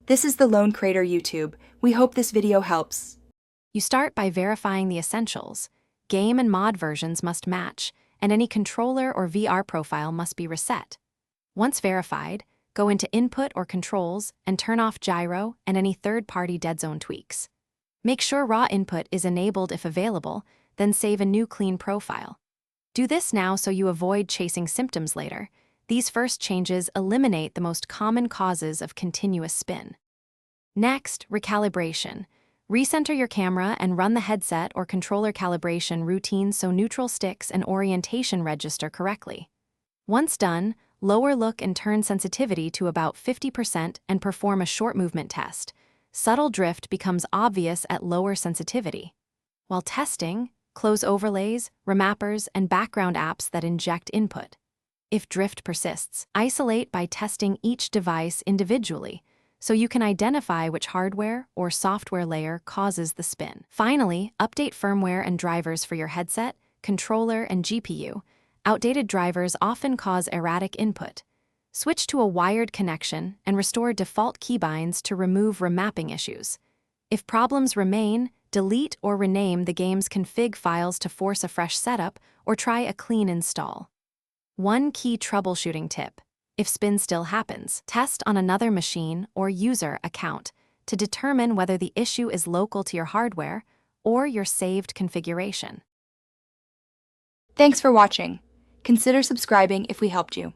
This is the Lone Creator YouTube. We hope this video helps. You start by verifying the essentials. Game and mod versions must match, and any controller or VR profile must be reset. Once verified, go into Input or Controls and turn off gyro and any third-party dead zone tweaks. Make sure raw input is enabled if available, then save a new clean profile. Do this now so you avoid chasing symptoms later. These first changes eliminate the most common causes of continuous spin. Next, recalibration. Recenter your camera and run the headset or controller calibration routine so neutral sticks and orientation register correctly. Once done, lower look and turn sensitivity to about 50% and perform a short movement test. Subtle drift becomes obvious at lower sensitivity. While testing, close overlays, remappers, and background apps that inject input. If drift persists, isolate by testing each device individually, so you can identify which hardware or software layer causes the spin. Finally, update firmware and drivers for your headset, controller, and GPU. Outdated drivers often cause erratic input. Switch to a wired connection and restore default keybinds to remove remapping issues. If problems remain, delete or rename the game's config files to force a fresh setup or try a clean install. One key troubleshooting tip. If spin still happens, test on another machine or user account to determine whether the issue is local to your hardware or your saved configuration. Thanks for watching. Consider subscribing if we helped you.